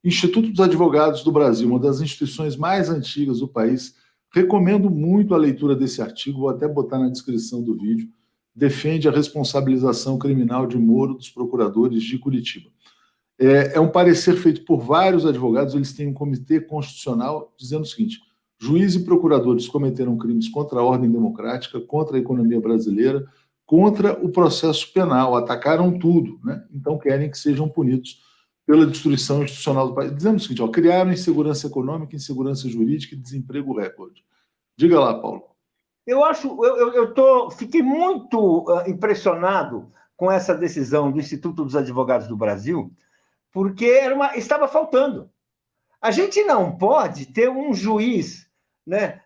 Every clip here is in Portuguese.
Instituto dos Advogados do Brasil, uma das instituições mais antigas do país. Recomendo muito a leitura desse artigo, vou até botar na descrição do vídeo. Defende a responsabilização criminal de Moro dos procuradores de Curitiba. É um parecer feito por vários advogados, eles têm um comitê constitucional dizendo o seguinte: juízes e procuradores cometeram crimes contra a ordem democrática, contra a economia brasileira, contra o processo penal, atacaram tudo, né? Então querem que sejam punidos pela destruição institucional do país. Dizendo o seguinte: criaram insegurança econômica, insegurança jurídica e desemprego recorde. Diga lá, Paulo. Fiquei muito impressionado com essa decisão do Instituto dos Advogados do Brasil, porque estava faltando. A gente não pode ter um juiz, né,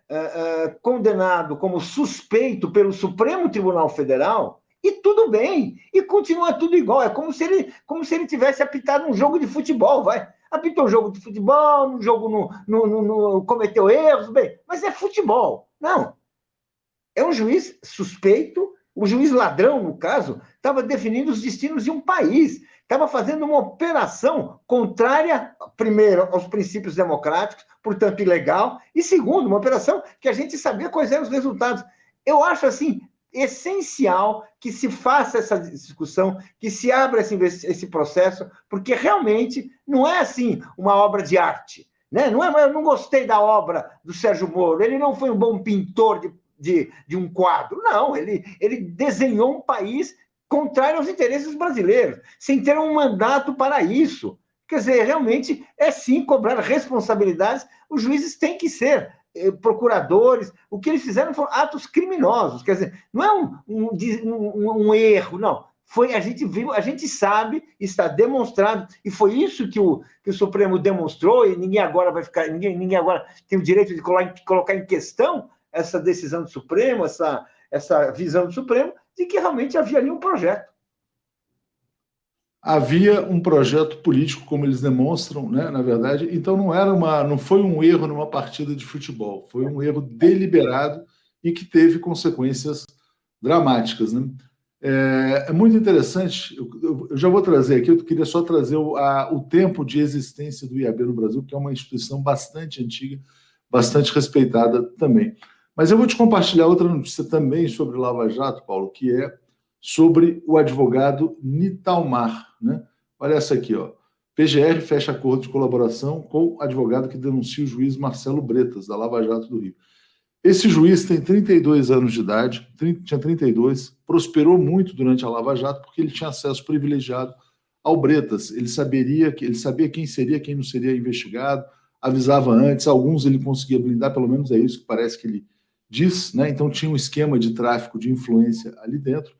condenado como suspeito pelo Supremo Tribunal Federal e tudo bem, e continua tudo igual. É como se ele tivesse apitado um jogo de futebol, vai. Apitou um jogo de futebol, um jogo cometeu erros, bem, mas é futebol. Não. É um juiz suspeito, o juiz ladrão, no caso, estava definindo os destinos de um país, estava fazendo uma operação contrária, primeiro, aos princípios democráticos, portanto, ilegal, e segundo, uma operação que a gente sabia quais eram os resultados. Eu acho, assim, essencial que se faça essa discussão, que se abra esse processo, porque realmente não é, assim, uma obra de arte, né? Eu não gostei da obra do Sérgio Moro, ele não foi um bom pintor de um quadro. Não, ele desenhou um país contrário aos interesses brasileiros, sem ter um mandato para isso. Quer dizer, realmente é sim cobrar responsabilidades. Os juízes têm que ser procuradores. O que eles fizeram foram atos criminosos. Quer dizer, não é um erro, não. A gente viu, a gente sabe, está demonstrado, e foi isso que o Supremo demonstrou, e ninguém agora tem o direito de colocar em questão essa decisão do Supremo, essa visão do Supremo, de que realmente havia ali um projeto. Havia um projeto político, como eles demonstram, né, na verdade. Então não foi um erro numa partida de futebol, foi um erro deliberado e que teve consequências dramáticas, né? É muito interessante. Eu já vou trazer aqui, eu queria só trazer o tempo de existência do IAB no Brasil, que é uma instituição bastante antiga, bastante respeitada também. Mas eu vou te compartilhar outra notícia também sobre Lava Jato, Paulo, que é sobre o advogado Nitalmar, né? Olha essa aqui, ó. PGR fecha acordo de colaboração com o advogado que denuncia o juiz Marcelo Bretas, da Lava Jato do Rio. Esse juiz tem 32 anos de idade, tinha 32, prosperou muito durante a Lava Jato porque ele tinha acesso privilegiado ao Bretas. Ele sabia quem seria, quem não seria investigado, avisava antes, alguns ele conseguia blindar, pelo menos é isso que parece que ele diz, né? Então tinha um esquema de tráfico de influência ali dentro,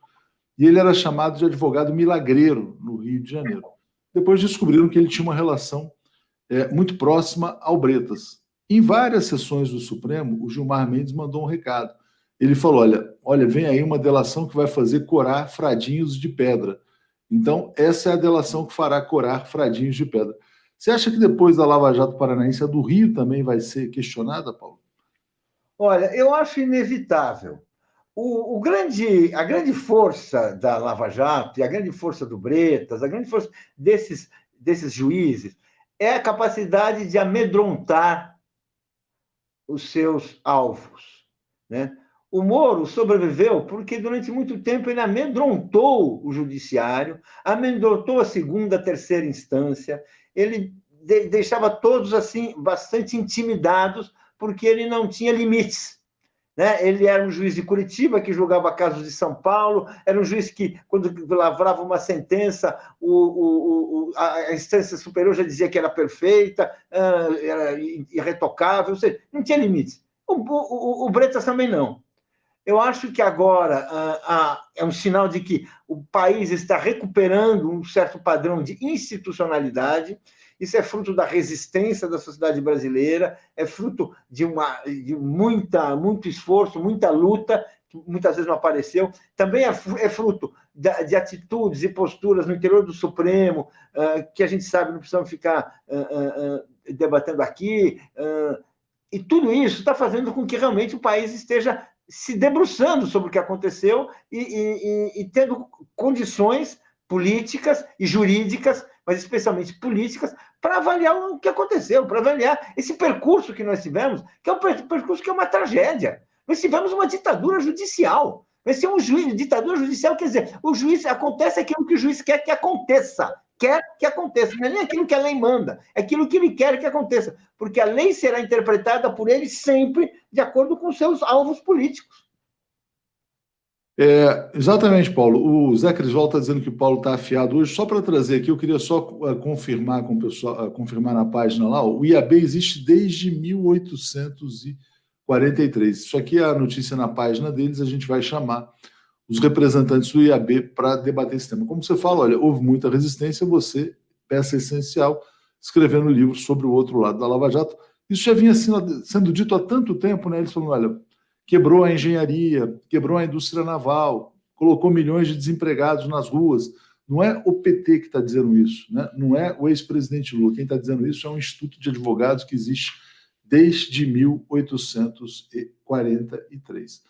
e ele era chamado de advogado milagreiro no Rio de Janeiro. Depois descobriram que ele tinha uma relação muito próxima ao Bretas. Em várias sessões do Supremo, o Gilmar Mendes mandou um recado. Ele falou: olha, vem aí uma delação que vai fazer corar fradinhos de pedra. Então, essa é a delação que fará corar fradinhos de pedra. Você acha que depois da Lava Jato Paranaense, a do Rio também vai ser questionada, Paulo? Olha, eu acho inevitável. A grande força da Lava Jato, e a grande força do Bretas, a grande força desses juízes, é a capacidade de amedrontar os seus alvos, né? O Moro sobreviveu porque, durante muito tempo, ele amedrontou o judiciário, amedrontou a segunda, a terceira instância, ele deixava todos assim bastante intimidados, porque ele não tinha limites, né? Ele era um juiz de Curitiba que julgava casos de São Paulo, era um juiz que, quando lavrava uma sentença, a instância superior já dizia que era perfeita, era irretocável, ou seja, não tinha limites. O Bretas também não. Eu acho que agora é um sinal de que o país está recuperando um certo padrão de institucionalidade. Isso é fruto da resistência da sociedade brasileira, é fruto de muito esforço, muita luta, que muitas vezes não apareceu. Também é fruto de atitudes e posturas no interior do Supremo, que a gente sabe, não precisamos ficar debatendo aqui. E tudo isso está fazendo com que realmente o país esteja se debruçando sobre o que aconteceu e tendo condições políticas e jurídicas, mas especialmente políticas, para avaliar o que aconteceu, para avaliar esse percurso que nós tivemos, que é um percurso que é uma tragédia. Nós tivemos uma ditadura judicial. Vai ser um juiz, ditadura judicial, quer dizer, o juiz, acontece aquilo que o juiz quer que aconteça. Quer que aconteça. Não é nem aquilo que a lei manda, é aquilo que ele quer que aconteça. Porque a lei será interpretada por ele sempre de acordo com seus alvos políticos. Exatamente, Paulo. O Zé Crisol está dizendo que o Paulo está afiado hoje. Só para trazer aqui, eu queria só confirmar com o pessoal, confirmar na página lá. O IAB existe desde 1843. Isso aqui é a notícia na página deles. A gente vai chamar os representantes do IAB para debater esse tema. Como você fala, olha, houve muita resistência. Você, peça essencial, escrevendo livro sobre o outro lado da Lava Jato. Isso já vinha sendo dito há tanto tempo, né? Eles falam, olha, quebrou a engenharia, quebrou a indústria naval, colocou milhões de desempregados nas ruas. Não é o PT que está dizendo isso, né? Não é o ex-presidente Lula. Quem está dizendo isso é um instituto de advogados que existe desde 1843.